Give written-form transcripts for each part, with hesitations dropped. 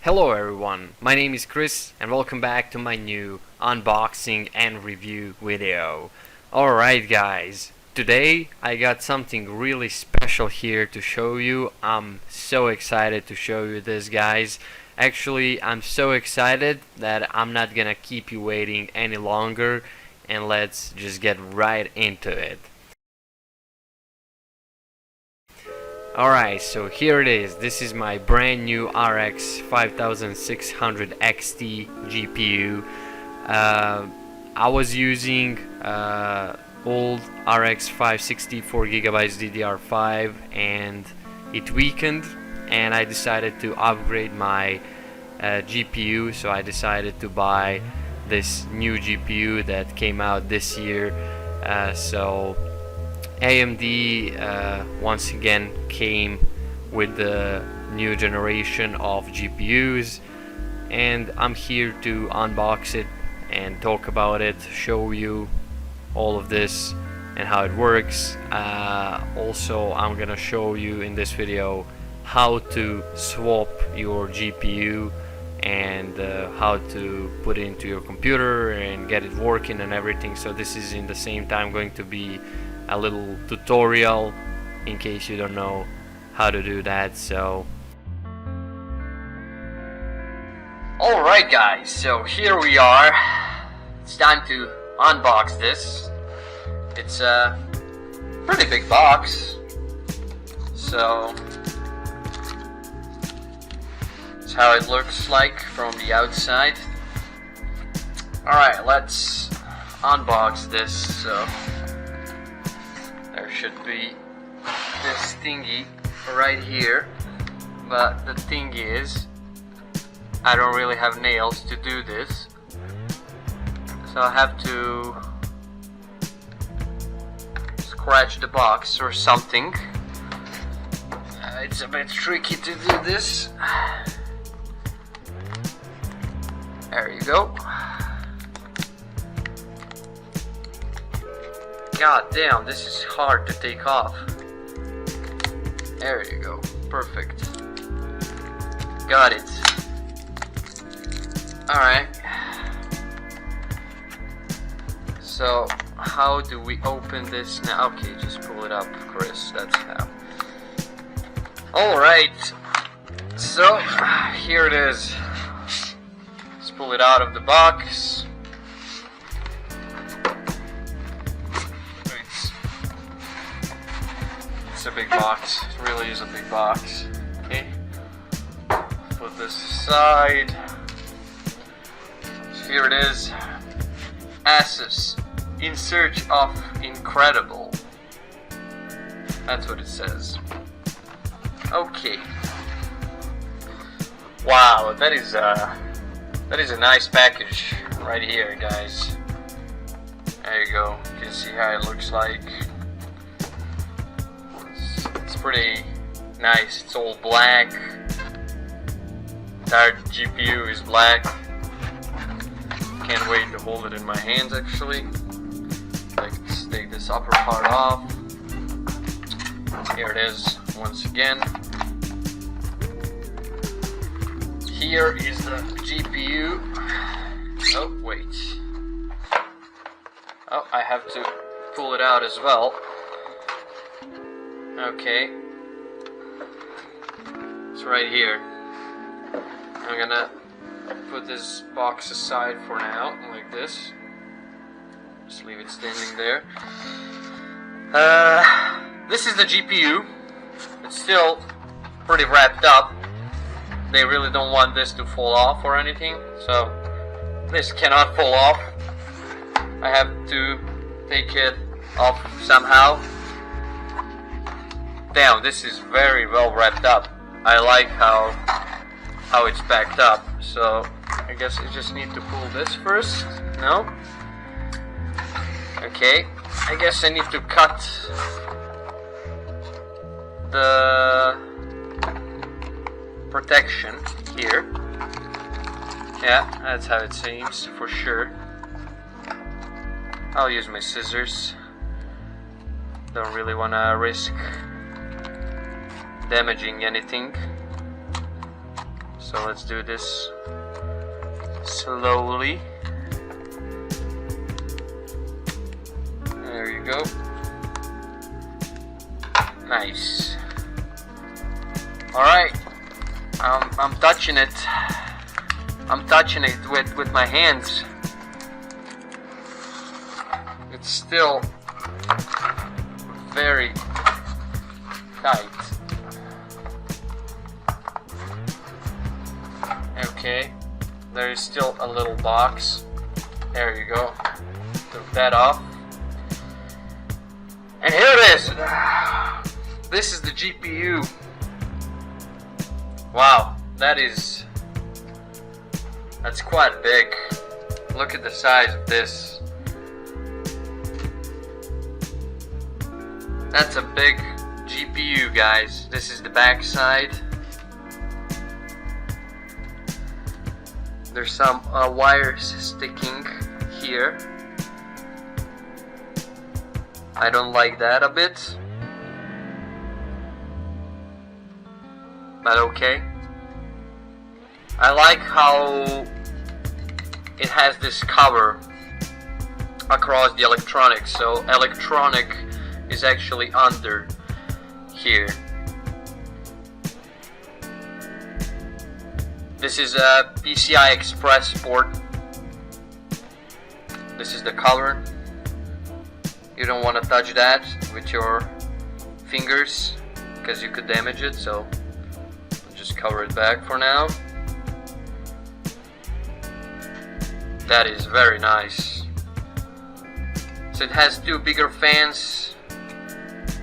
Hello everyone, my name is Chris and welcome back to my new unboxing and review video. Alright guys, today I got something really special here to show you. I'm so excited to show you this, guys. Actually, I'm so excited that I'm not gonna keep you waiting any longer, and let's just get right into it. Alright, so here it is. This is my brand new RX 5600 XT GPU. I was using old RX 560 4GB DDR5 and it weakened, and I decided to upgrade my GPU, so I decided to buy this new GPU that came out this year. So AMD once again came with the new generation of GPUs, and I'm here to unbox it and talk about it, show you all of this and how it works. Also, I'm gonna show you in this video how to swap your GPU and how to put it into your computer and get it working and everything. So this is in the same time going to be a little tutorial in case you don't know how to do that. So alright guys, so here we are. It's time to unbox this. It's a pretty big box, so that's how it looks like from the outside. Alright, let's unbox this. So there should be this thingy right here, but the thing is, I don't really have nails to do this, so I have to scratch the box or something. It's a bit tricky to do this. There you go. God damn, this is hard to take off. There you go. Perfect. Got it. Alright. So, how do we open this now? Okay, just pull it up, Chris. That's how. Alright. So, here it is. Let's pull it out of the box. It's a big box. It really is a big box. Okay. Put this aside. So here it is. Asus, in search of incredible. That's what it says. Okay. Wow, that is a nice package right here, guys. There you go. You can see how it looks like. It's pretty nice. It's all black. Entire GPU is black. Can't wait to hold it in my hands, actually. Let's take this upper part off. Here it is once again. Here is the GPU. Oh, wait. Oh, I have to pull it out as well. Okay. It's right here. I'm gonna put this box aside for now, like this. Just leave it standing there. This is the GPU. It's still pretty wrapped up. They really don't want this to fall off or anything, so this cannot fall off. I have to take it off somehow. Damn, this is very well wrapped up. I like how it's packed up. So I guess I just need to pull this first. No? Okay. I guess I need to cut the protection here. Yeah, that's how it seems for sure. I'll use my scissors. Don't really want to risk damaging anything. So let's do this slowly. There you go. Nice. Alright. I'm touching it. I'm touching it with my hands. It's still very tight. Okay. There is still a little box. There you go. Took that off. And here it is! This is the GPU. Wow, that's quite big. Look at the size of this. That's a big GPU, guys. This is the back side. There's some wires sticking here. I don't like that a bit, but okay. I like how it has this cover across the electronics, so electronic is actually under here. This is a PCI Express port. This is the cover. You don't want to touch that with your fingers because you could damage it, so I'll just cover it back for now. That is very nice. So it has two bigger fans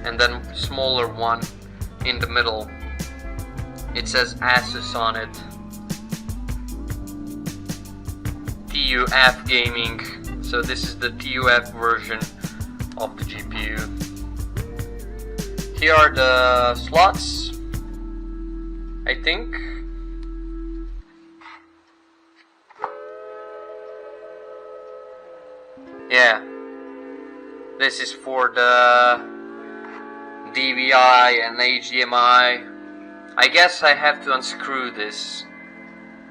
and then smaller one in the middle. It says Asus on it. TUF Gaming. So this is the TUF version of the GPU. Here are the slots, I think. Yeah, this is for the DVI and HDMI. I guess I have to unscrew this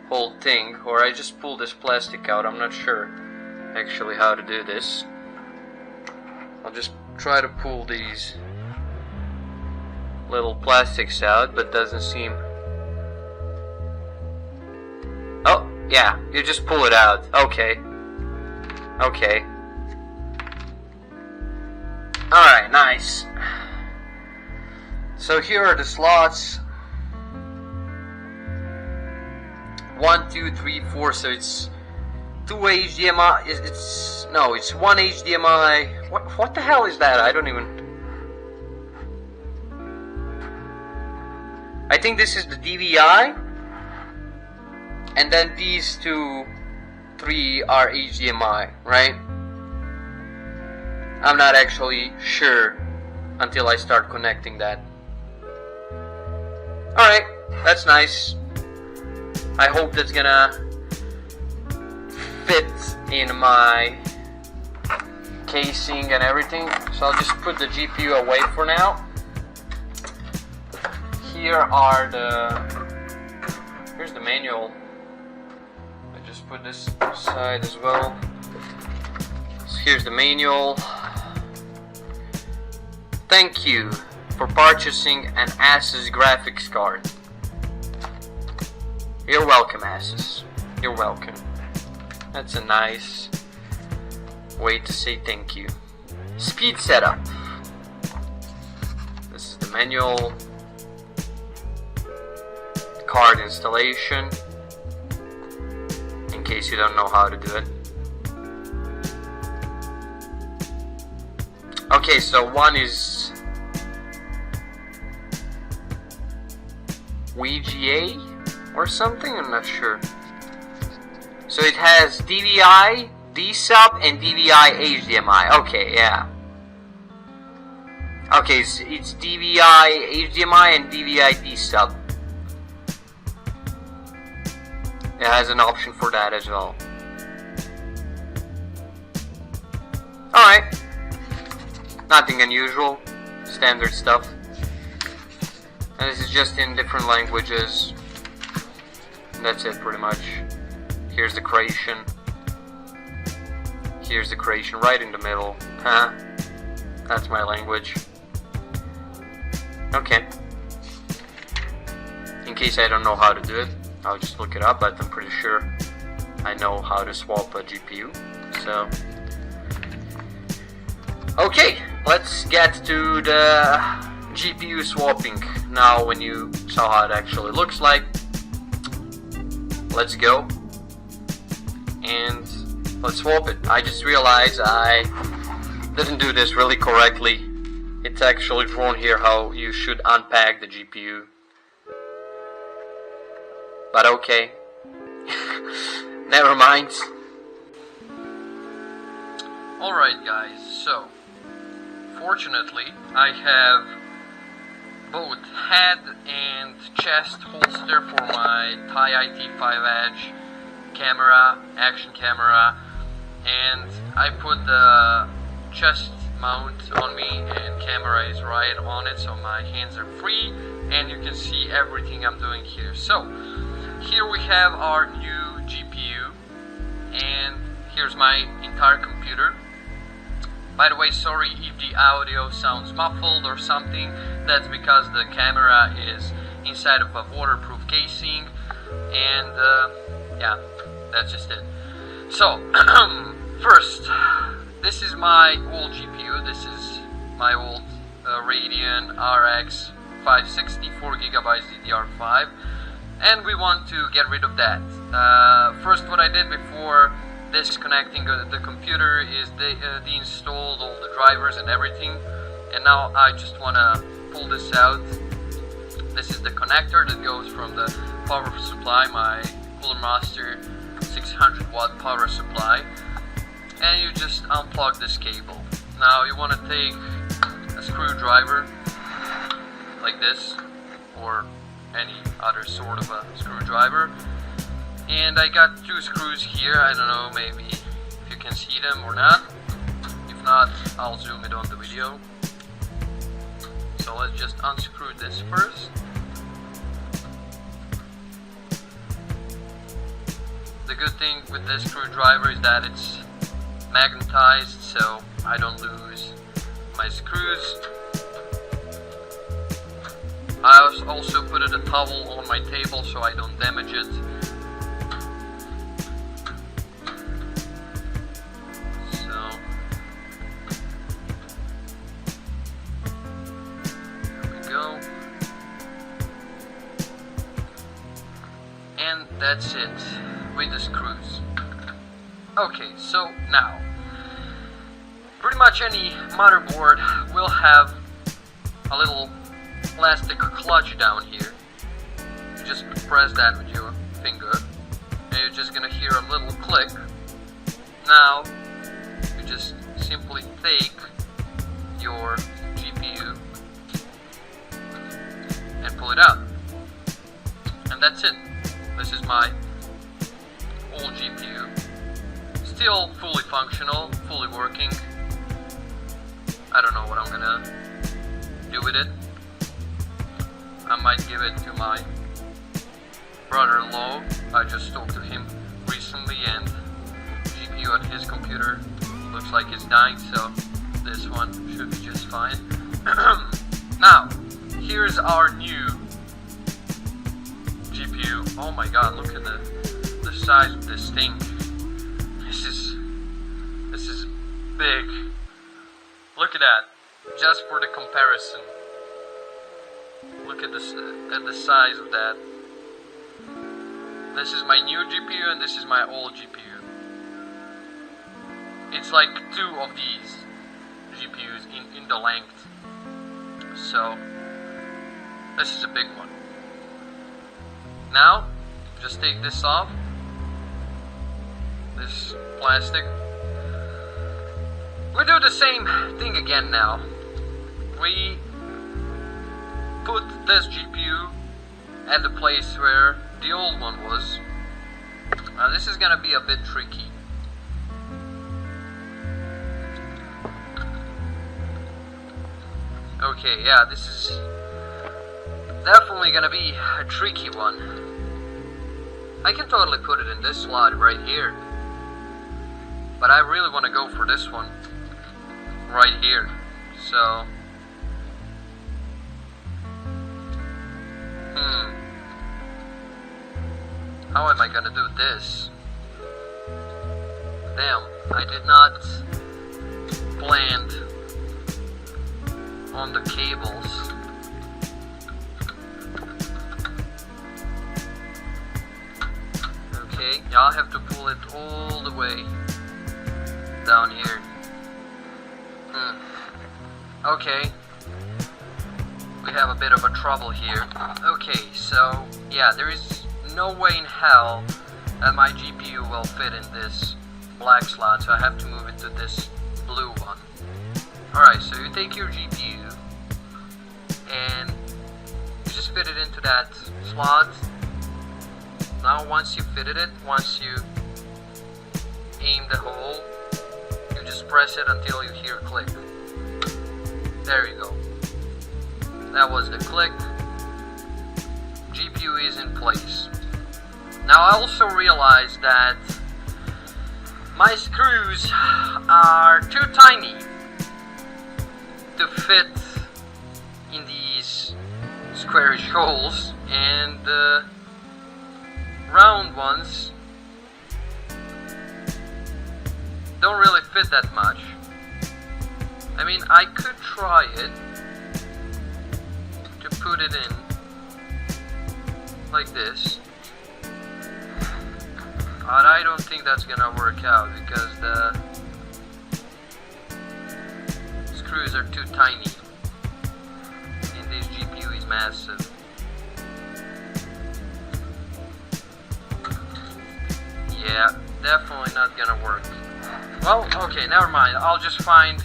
whole thing, or I just pull this plastic out. I'm not sure actually how to do this. I'll just try to pull these little plastics out, but doesn't seem... Oh, yeah, you just pull it out. Okay. Okay. Alright, nice. So here are the slots. 1, 2, 3, 4, so it's 2 HDMI, it's one HDMI. What the hell is that? I don't even... I think this is the DVI, and then these 2, 3 are HDMI, right? I'm not actually sure until I start connecting that. Alright, that's nice. I hope that's gonna fit in my casing and everything. So I'll just put the GPU away for now. Here's the manual. I just put this aside as well. So here's the manual. Thank you for purchasing an Asus graphics card. You're welcome, Asus. You're welcome. That's a nice way to say thank you. Speed setup. This is the manual. Card installation, in case you don't know how to do it. Okay, so one is VGA or something, I'm not sure. So it has DVI, D-sub, and DVI HDMI. Okay, yeah. Okay, so it's DVI HDMI and DVI D-sub. It has an option for that as well. Alright. Nothing unusual. Standard stuff. And this is just in different languages. That's it pretty much. Here's the creation. Here's the creation right in the middle. Huh? That's my language. Okay. In case I don't know how to do it, I'll just look it up, but I'm pretty sure I know how to swap a GPU. So, okay, let's get to the GPU swapping. Now, when you saw how it actually looks like, let's go and let's swap it. I just realized I didn't do this really correctly. It's actually drawn here how you should unpack the GPU. But okay. Never mind. Alright guys, so fortunately I have both head and chest holster for my TI IT5 Edge camera, action camera, and I put the chest mount on me and camera is right on it, so my hands are free and you can see everything I'm doing here. So here we have our new GPU and here's my entire computer. By the way, sorry if the audio sounds muffled or something, that's because the camera is inside of a waterproof casing and yeah, that's just it. So, first, this is my old GPU. This is my old Radeon RX 560 4GB DDR5, and we want to get rid of that. First, what I did before disconnecting the computer is deinstalled all the drivers and everything, and now I just want to pull this out. This is the connector that goes from the power supply, my Cooler Master 600 watt power supply, and you just unplug this cable. Now you want to take a screwdriver like this or any other sort of a screwdriver, and I got two screws here. I don't know, maybe if you can see them or not. If not, I'll zoom it on the video. So let's just unscrew this first. The good thing with this screwdriver is that it's magnetized, so I don't lose my screws. I also put a towel on my table so I don't damage it. So there we go. And that's it with the screws. Okay, so now pretty much any motherboard will have a little plastic clutch down here. You just press that with your finger and you're just gonna hear a little click. Now you just simply take your GPU and pull it out, and that's it. This is my old GPU, still fully functional, fully working. I don't know what I'm gonna do with it. I might give it to my brother-in-law. I just talked to him recently and GPU at his computer looks like it's dying, so this one should be just fine. Now, here's our new GPU. Oh my god, look at the size of this thing. This is big. Look at that. Just for the comparison. Look at this, at the size of that. This is my new GPU and this is my old GPU. It's like two of these GPUs in the length. So this is a big one. Now, just take this off. This plastic. We do the same thing again now. We put this GPU at the place where the old one was. Now this is gonna be a bit tricky. Okay, yeah, this is definitely gonna be a tricky one. I can totally put it in this slot right here, but I really want to go for this one right here. So how am I gonna do this? Damn, I did not plan on the cables. Okay, yeah, I'll have to pull it all the way down here. Okay, we have a bit of a trouble here. Okay, so yeah, there is no way in hell that my GPU will fit in this black slot, so I have to move it to this blue one. Alright, so you take your GPU and you just fit it into that slot. Now once you fitted it, once you aim the hole, you just press it until you hear click. There you go. That was the click. GPU is in place. Now I also realized that my screws are too tiny to fit in these squarish holes, and the round ones don't really fit that much. I mean, I could try it to put it in like this, but I don't think that's gonna work out because the screws are too tiny and this GPU is massive. Yeah, definitely not gonna work. Well, okay, never mind. I'll just find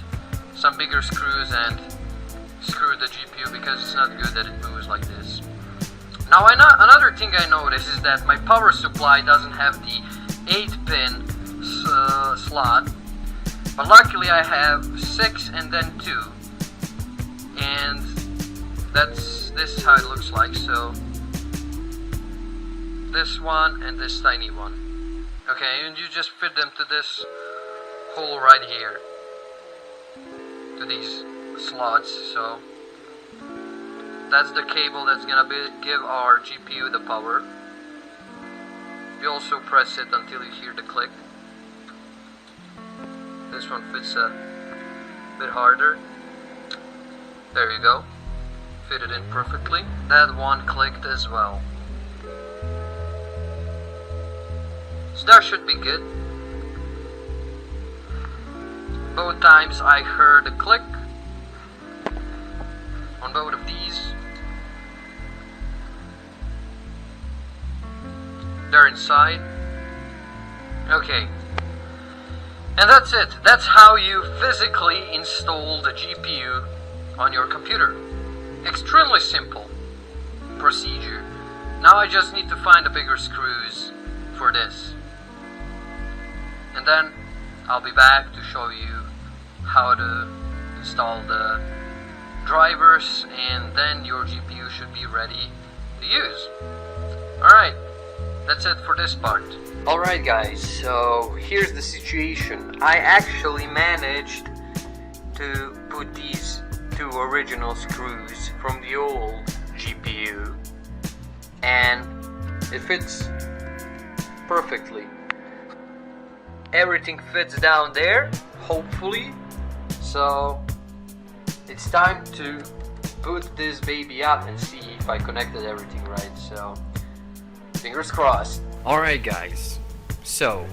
some bigger screws and screw the GPU because it's not good that it moves like this. Now, another thing I noticed is that my power supply doesn't have the 8-pin slot, but luckily I have 6 and then 2, and this is how it looks like. So this one and this tiny one. Okay, and you just fit them to this hole right here, to these slots. So that's the cable that's gonna give our GPU the power. You also press it until you hear the click. This one fits a bit harder. There you go. Fit it in perfectly. That one clicked as well. So that should be good. Both times I heard a click on both of these. They're inside. Okay. And that's it. That's how you physically install the GPU on your computer. Extremely simple procedure. Now I just need to find the bigger screws for this. And then I'll be back to show you how to install the drivers, and then your GPU should be ready to use. Alright, that's it for this part. Alright guys, so here's the situation. I actually managed to put these 2 original screws from the old GPU, and it fits perfectly. Everything fits down there, hopefully. So it's time to boot this baby up and see if I connected everything right. So fingers crossed. Alright guys, so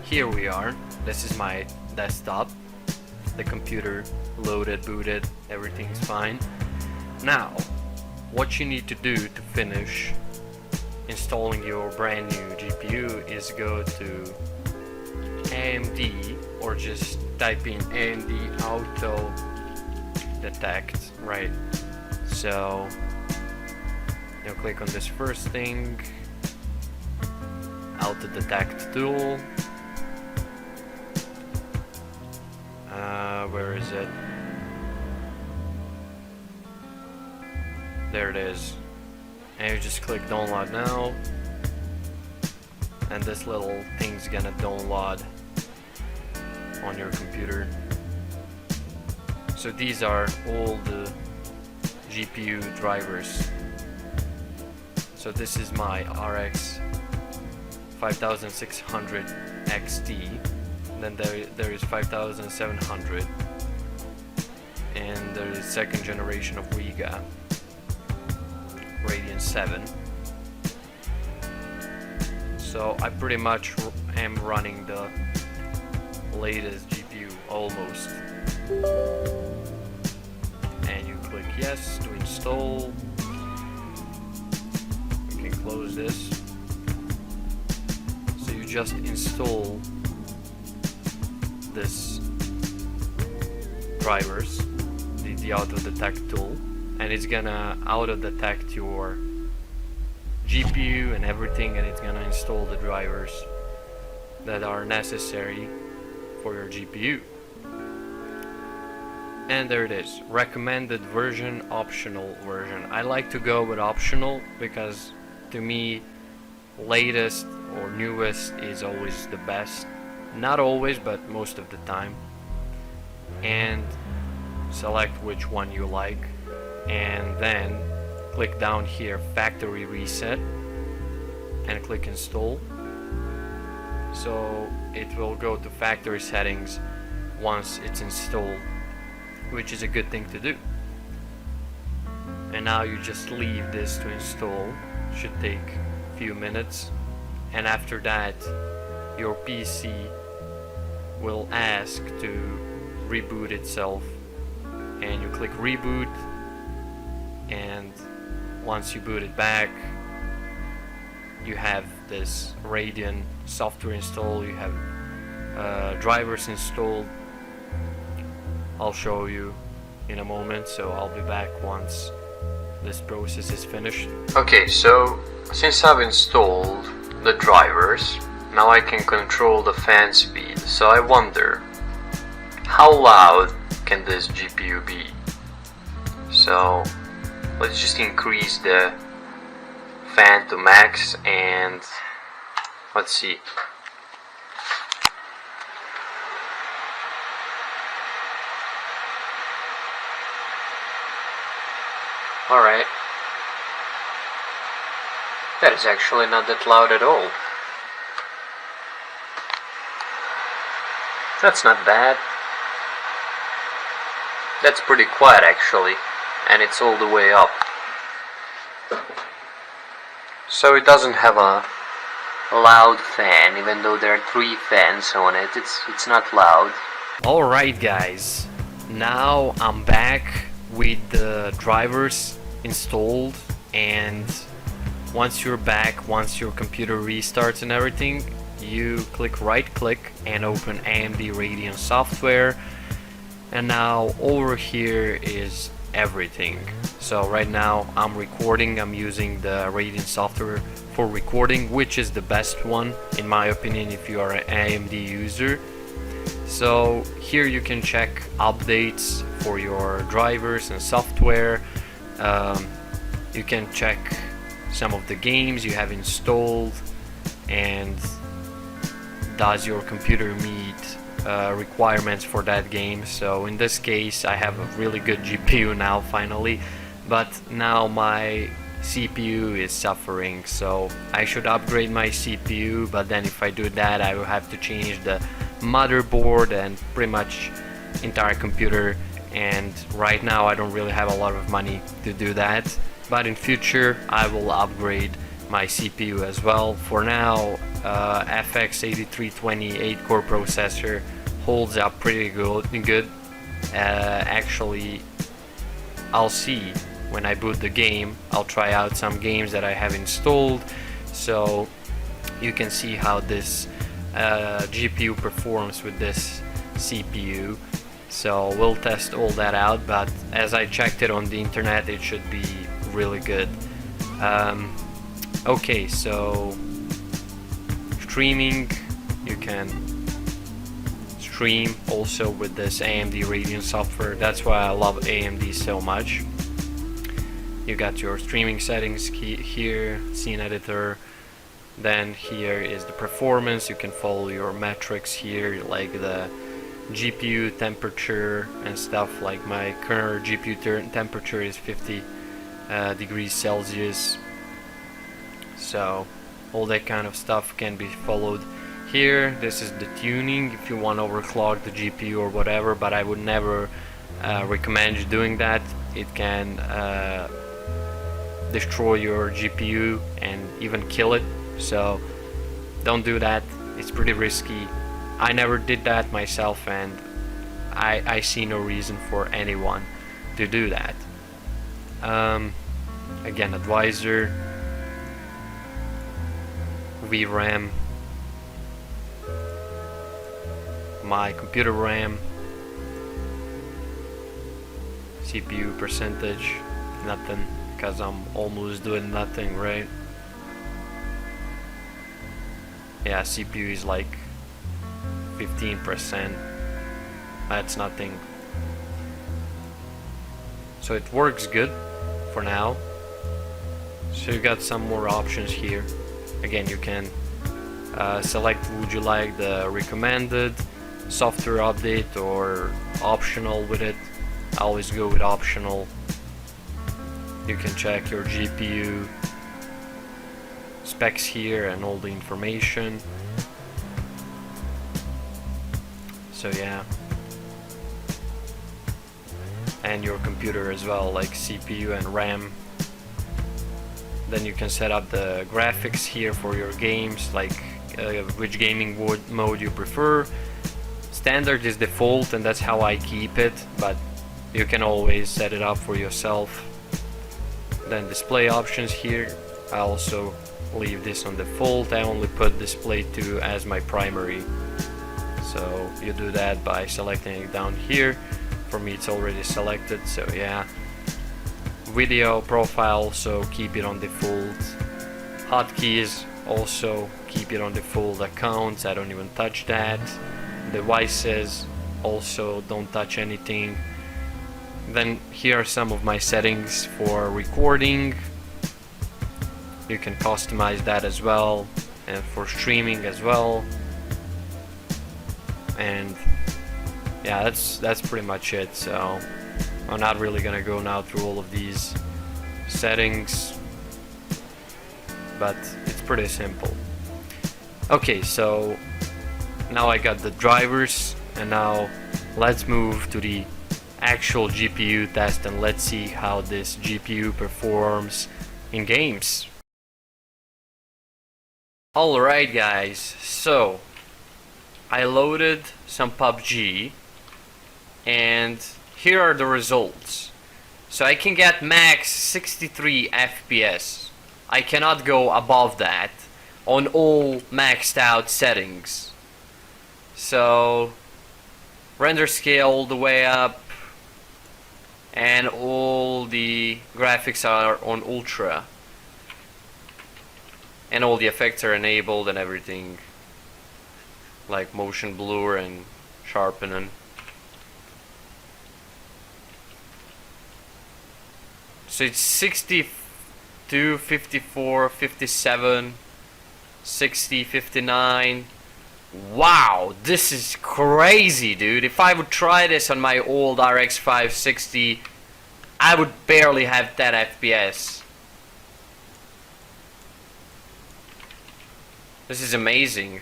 here we are. This is my desktop. The computer loaded, booted, everything's fine. Now, what you need to do to finish installing your brand new GPU is go to AMD, or just type in AMD Auto Detect, right? So you'll click on this first thing, Auto Detect tool. Where is it? There it is. And you just click download now. and this little thing's gonna download on your computer. So these are all the GPU drivers. So this is my RX 5600 XT, then there is 5700, and there is second generation of Riga Radeon 7. So I pretty much am running the latest GPU almost. And you click yes to install. You can close this. So you just install this drivers, the auto detect tool, and it's gonna auto detect your GPU and everything, and it's gonna install the drivers that are necessary for your GPU. And there it is, recommended version, optional version. I like to go with optional because to me latest or newest is always the best. Not always, but most of the time. And select which one you like, and then click down here factory reset and click install. So it will go to factory settings once it's installed, which is a good thing to do. And now you just leave this to install. Should take a few minutes, and after that your PC will ask to reboot itself, and you click reboot, and once you boot it back you have this Radeon software installed, you have drivers installed. I'll show you in a moment, so I'll be back once this process is finished. Okay, so since I've installed the drivers, now I can control the fan speed. So I wonder, how loud can this GPU be? So let's just increase the fan to max, and let's see. Alright, that is actually not that loud at all. That's not bad. That's pretty quiet actually, and it's all the way up. So it doesn't have a loud fan, even though there are 3 fans on it. It's not loud. Alright guys, now I'm back with the drivers installed, and once you're back, once your computer restarts and everything, you click right click and open AMD Radio Software, and now over here is everything. So right now I'm recording, I'm using the Radeon software for recording, which is the best one in my opinion if you are an AMD user. So here you can check updates for your drivers and software. You can check some of the games you have installed, and does your computer meet requirements for that game. So in this case I have a really good GPU now finally, but now my CPU is suffering, so I should upgrade my CPU, but then if I do that I will have to change the motherboard and pretty much entire computer, and right now I don't really have a lot of money to do that, but in future I will upgrade my CPU as well. For now FX 8320 8-core processor holds up pretty good. Actually I'll see when I boot the game. I'll try out some games that I have installed, so you can see how this GPU performs with this CPU. So we'll test all that out, but as I checked it on the internet, it should be really good. Okay, so streaming, you can stream also with this AMD Radio Software. That's why I love AMD so much. You got your streaming settings here, scene editor, Then here is the performance. You can follow your metrics here, like the GPU temperature and stuff. Like my current GPU temperature is 50 degrees Celsius, so all that kind of stuff can be followed here. This is the tuning if you want to overclock the GPU or whatever, but I would never recommend you doing that. It can destroy your GPU and even kill it, so don't do that. It's pretty risky. I never did that myself, and I see no reason for anyone to do that. Again, advisor, VRAM, my computer RAM, CPU percentage, nothing, because I'm almost doing nothing, right? Yeah, CPU is like 15%. That's nothing. So it works good for now. So you got some more options here. Again, you can select would you like the recommended software update or optional with it. I always go with optional. You can check your GPU specs here and all the information. So yeah, and your computer as well, like CPU and RAM. Then you can set up the graphics here for your games, like which gaming mode you prefer. Standard is default, and that's how I keep it, but you can always set it up for yourself. Then display options here, I also leave this on default. I only put display 2 as my primary, so you do that by selecting it down here. For me it's already selected, so yeah. Video profile, so keep it on default. Hotkeys, also keep it on default. Accounts, I don't even touch that. Devices, also don't touch anything. Then here are some of my settings for recording. You can customize that as well, and for streaming as well. And yeah, that's pretty much it. So I'm not really gonna go now through all of these settings, but it's pretty simple. Okay, so now I got the drivers, and now let's move to the actual GPU test, and let's see how this GPU performs in games. Alright guys, so I loaded some PUBG, and here are the results. So I can get max 63 FPS. I cannot go above that on all maxed out settings. So render scale all the way up, and all the graphics are on ultra, and all the effects are enabled and everything, like motion blur and sharpening. So it's 62, 54, 57, 60, 59. Wow, this is crazy, dude. If I would try this on my old RX 560, I would barely have 10 FPS. This is amazing.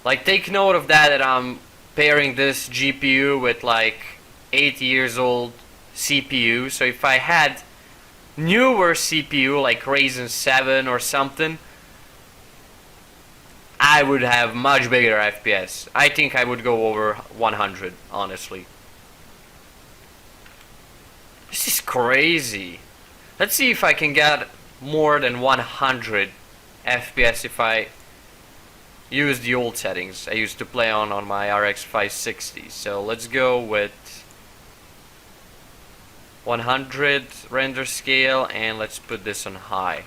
Like, take note of that I'm pairing this GPU with like 8 years old CPU. So if I had newer CPU like Ryzen 7 or something, I would have much bigger FPS. I think I would go over 100, honestly. This is crazy. Let's see if I can get more than 100 FPS if I use the old settings I used to play on my RX 560. So let's go with 100 render scale, and let's put this on high.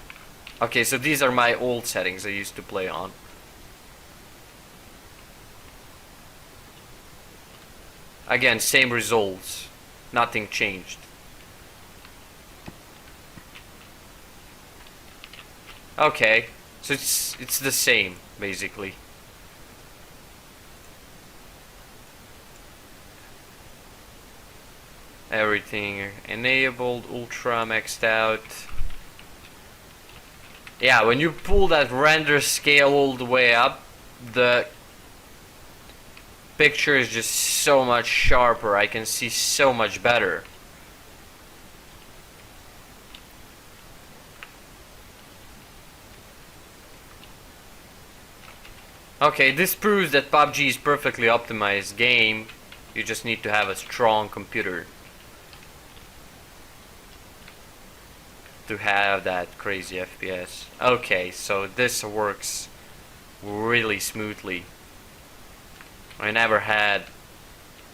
Okay, so these are my old settings I used to play on. Again, same results, nothing changed. Okay, so it's the same basically. Everything enabled, ultra maxed out. Yeah, when you pull that render scale all the way up, the picture is just so much sharper. I can see so much better. Okay, this proves that PUBG is perfectly optimized game. You just need to have a strong computer to have that crazy FPS. Okay, so this works really smoothly. I never had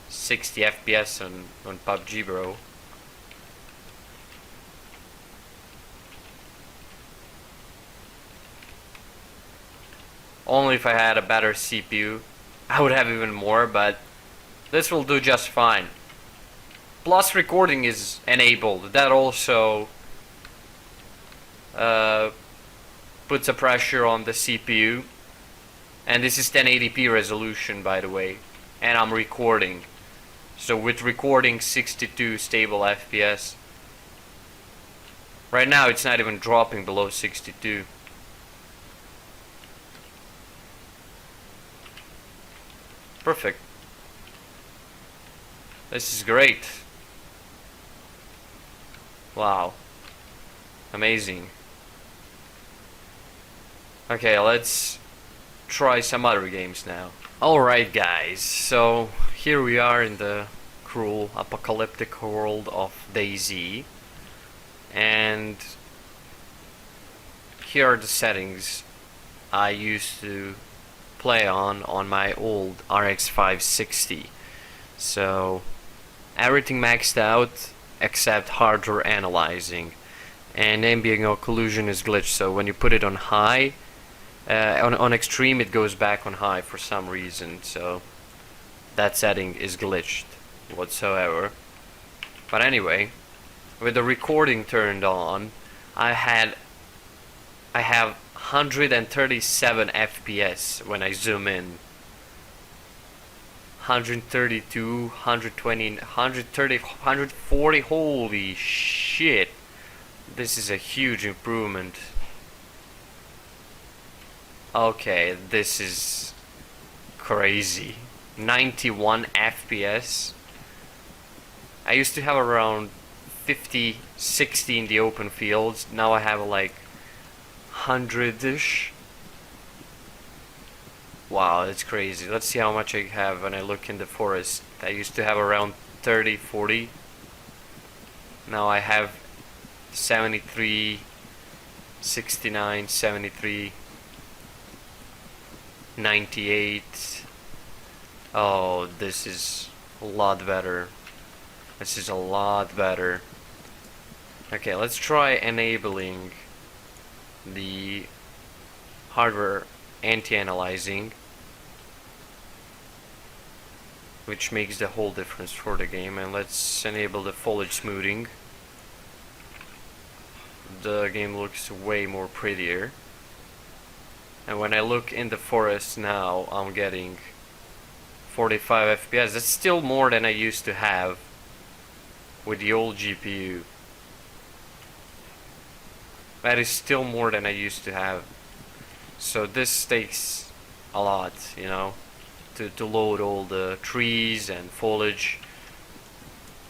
60 FPS on PUBG, bro. Only if I had a better CPU, I would have even more, but this will do just fine. Plus recording is enabled. That also puts a pressure on the CPU. And this is 1080p resolution, by the way. And I'm recording. So with recording 62 stable FPS. Right now it's not even dropping below 62. Perfect. This is great. Wow. Amazing. Okay, let's try some other games now. Alright guys, so here we are in the cruel apocalyptic world of DayZ. And here are the settings I used to play on my old RX 560. So everything maxed out except hardware analyzing, and ambient occlusion is glitched, so when you put it on high, on extreme it goes back on high for some reason, so that setting is glitched whatsoever. But anyway, with the recording turned on, I have 137 FPS when I zoom in. 132, 120, 130, 140, holy shit. This is a huge improvement. Okay, this is crazy. 91 FPS. I used to have around 50, 60 in the open fields. Now I have like 100-ish. Wow, that's crazy. Let's see how much I have when I look in the forest. I used to have around 30, 40. Now I have 73, 69, 73, 98. Oh, this is a lot better. This is a lot better. Okay, let's try enabling the hardware anti-analyzing, which makes the whole difference for the game. And let's enable the foliage smoothing. The game looks way more prettier. And when I look in the forest now, I'm getting 45 FPS. That's still more than I used to have with the old GPU. That is still more than I used to have. So this takes a lot, you know, to load all the trees and foliage.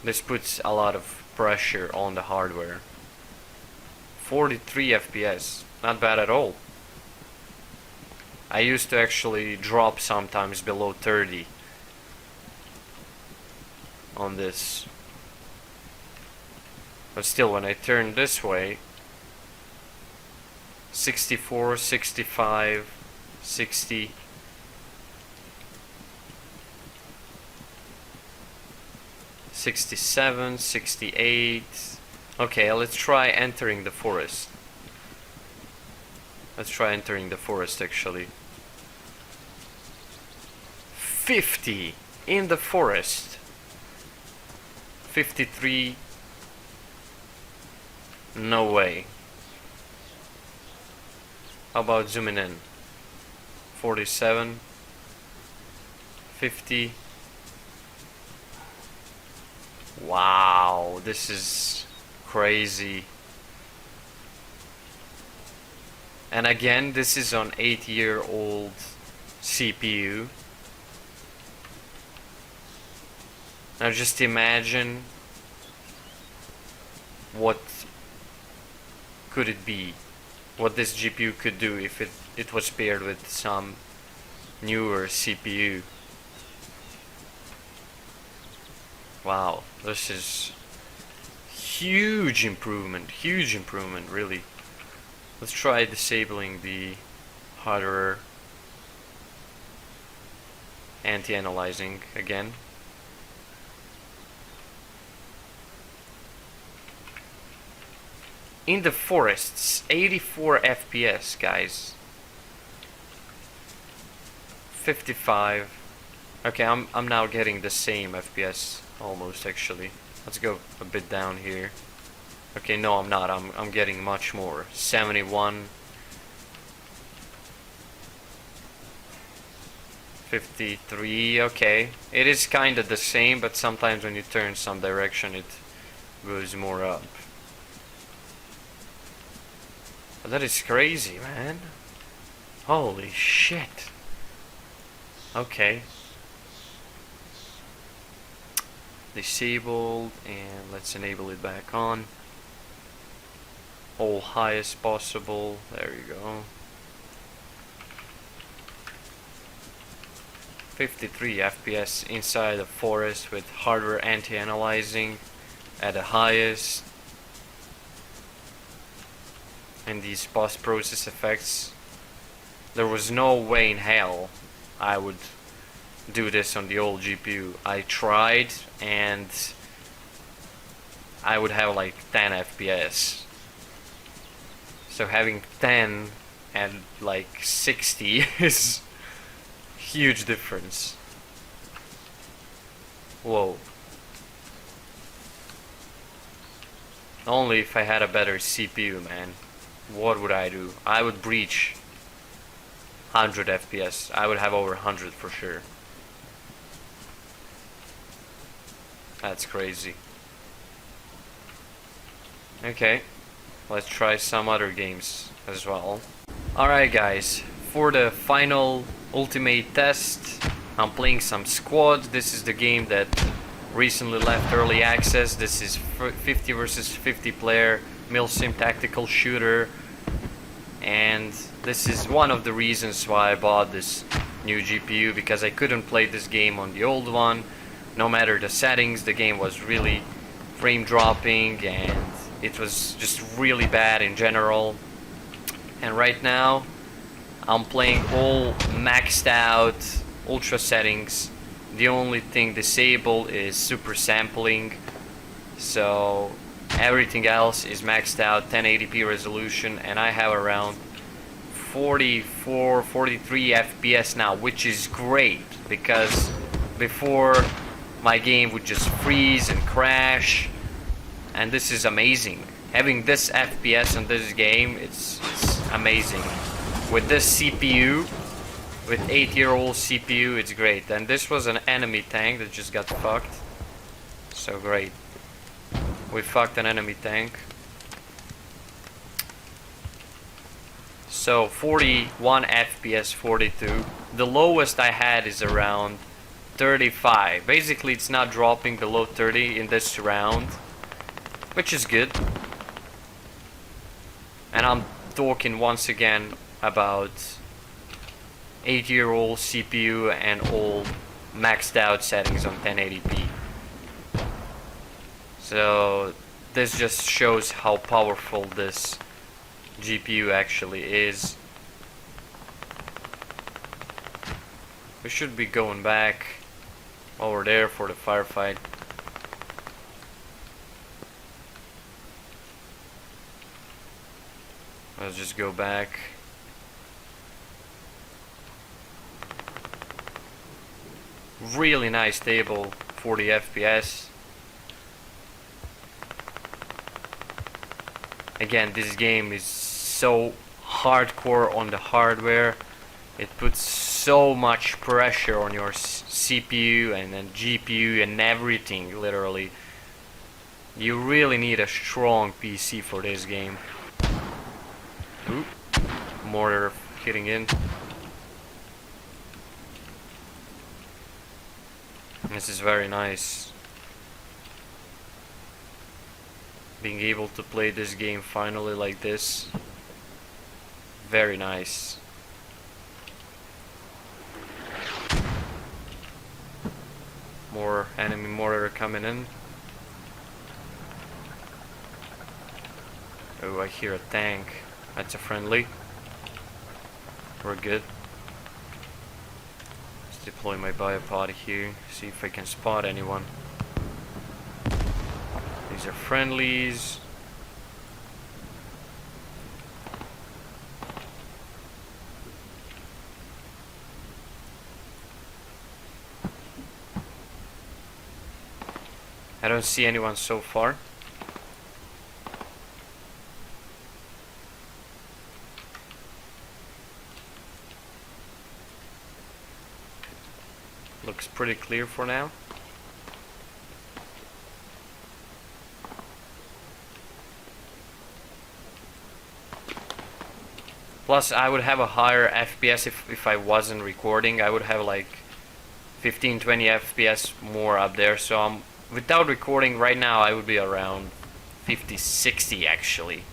This puts a lot of pressure on the hardware. 43 FPS, not bad at all. I used to actually drop sometimes below 30 on this. But still, when I turn this way, 64, 65, 60. '67, '68. Okay, let's try entering the forest. Let's try entering the forest actually. 50 in the forest. 53. No way. How about zooming in? 47, 50. Wow, this is crazy. And again, this is on 8-year-old CPU. Now just imagine what could it be, what this GPU could do if it was paired with some newer CPU. Wow, this is huge improvement really. Let's try disabling the hardware anti-analyzing again. In the forests, 84 FPS, guys. 55. Okay, I'm now getting the same FPS almost actually. Let's go a bit down here. Okay, no, I'm not. I'm getting much more. 71. 53. Okay, it is kind of the same, but sometimes when you turn some direction, it goes more up. But that is crazy, man. Holy shit. Okay. Disabled, and let's enable it back on. All highest possible. There you go. 53 FPS inside the forest with hardware anti-analyzing at the highest. And these post-process effects. There was no way in hell I would do this on the old GPU. I tried and I would have like 10 FPS. So having 10 and like 60 is huge difference. Whoa. Only if I had a better CPU, man. What would I do? I would breach 100 FPS. I would have over 100 for sure. That's crazy. Okay, let's try some other games as well. Alright guys, for the final ultimate test, I'm playing some squad. This is the game that recently left early access. This is 50 versus 50 player milsim tactical shooter, and this is one of the reasons why I bought this new GPU, because I couldn't play this game on the old one. No matter the settings, the game was really frame dropping and it was just really bad in general. And right now I'm playing all maxed out ultra settings. The only thing disabled is super sampling, so everything else is maxed out, 1080p resolution, and I have around 44, 43 FPS now, which is great, because before my game would just freeze and crash, and this is amazing. Having this FPS on this game, it's amazing. With this CPU, with 8-year-old CPU, it's great. And this was an enemy tank that just got fucked. So great. We fucked an enemy tank. So 41 FPS, 42. The lowest I had is around 35. Basically it's not dropping below 30 in this round, which is good. And I'm talking once again about 8-year-old CPU and all maxed out settings on 1080p. So this just shows how powerful this GPU actually is. We should be going back over there for the firefight. Let's just go back. Really nice table, 40 FPS. Again, this game is so hardcore on the hardware. It puts so much pressure on your CPU and then GPU and everything, literally. You really need a strong PC for this game. Ooh, mortar hitting in. This is very nice. Being able to play this game finally like this. Very nice. More enemy mortar coming in. Oh, I hear a tank. That's a friendly. We're good. Let's deploy my biopod here. See if I can spot anyone. These are friendlies. I don't see anyone so far. Looks pretty clear for now. Plus, I would have a higher FPS if I wasn't recording. I would have like 15-20 FPS more up there. So without recording right now, I would be around 50-60 actually.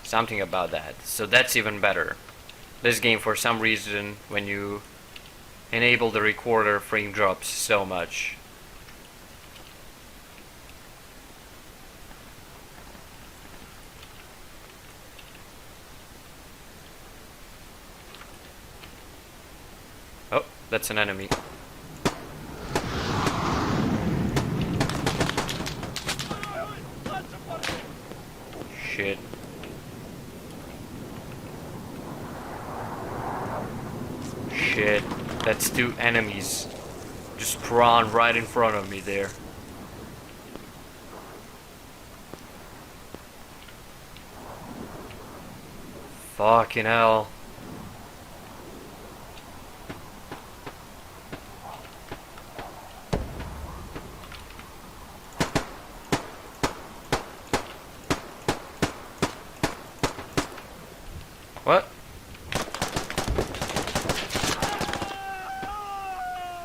Something about that. So that's even better. This game, for some reason, when you enable the recorder, frame drops so much. Oh, that's an enemy. Shit. Shit, that's two enemies just prawn right in front of me there. Fucking hell. What?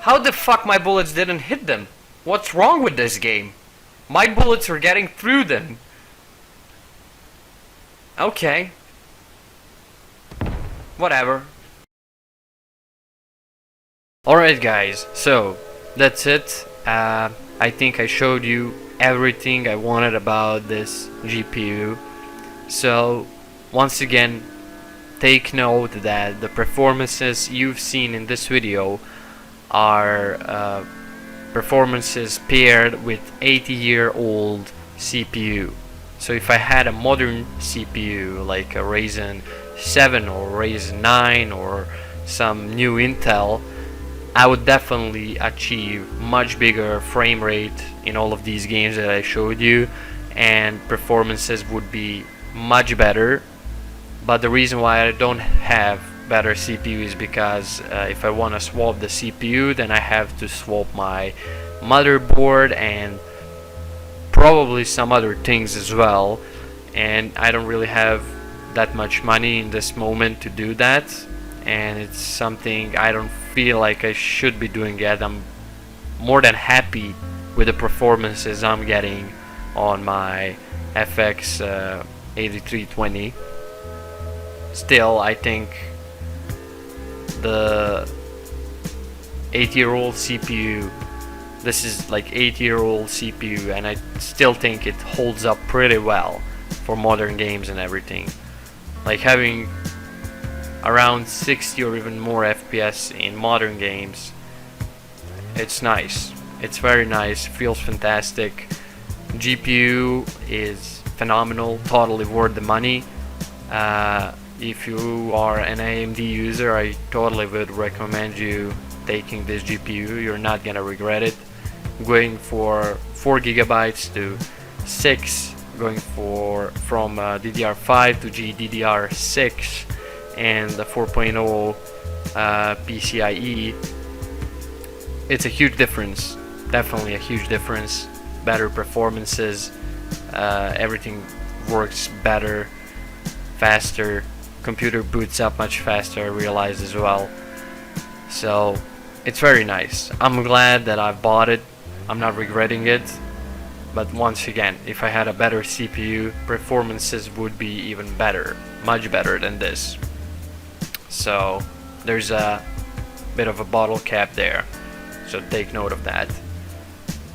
How the fuck my bullets didn't hit them? What's wrong with this game? My bullets are getting through them. Okay. Whatever. Alright guys, so that's it. I think I showed you everything I wanted about this GPU. So once again, take note that the performances you've seen in this video are performances paired with 80-year-old CPU. So if I had a modern CPU like a Ryzen 7 or Ryzen 9 or some new Intel, I would definitely achieve much bigger frame rate in all of these games that I showed you, and performances would be much better. But the reason why I don't have better CPU is because if I want to swap the CPU, then I have to swap my motherboard and probably some other things as well, and I don't really have that much money in this moment to do that, and it's something I don't feel like I should be doing yet. I'm more than happy with the performances I'm getting on my FX 8320. Still, I think the 8-year-old CPU, this is like 8-year-old CPU, and I still think it holds up pretty well for modern games and everything. Like having around 60 or even more FPS in modern games, it's nice. It's very nice, feels fantastic. GPU is phenomenal, totally worth the money. If you are an AMD user, I totally would recommend you taking this GPU. You're not gonna regret it. Going for 4 GB to 6 going from DDR5 to GDDR6 and the 4.0 PCIe. It's a huge difference, definitely a huge difference. Better performances, everything works better, faster. Computer boots up much faster, I realized as well. So it's very nice. I'm glad that I bought it. I'm not regretting it. But once again, if I had a better CPU, performances would be even better, much better than this. So there's a bit of a bottle cap there, so take note of that.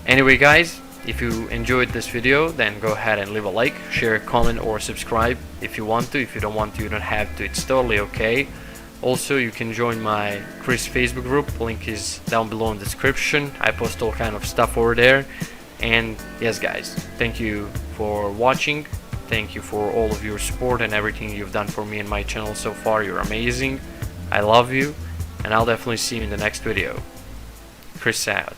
Anyway guys, if you enjoyed this video, then go ahead and leave a like, share, comment, or subscribe if you want to. If you don't want to, you don't have to, it's totally okay. Also, you can join my Chris Facebook group, link is down below in the description. I post all kind of stuff over there. And yes guys, thank you for watching, thank you for all of your support and everything you've done for me and my channel so far. You're amazing, I love you, and I'll definitely see you in the next video. Chris out.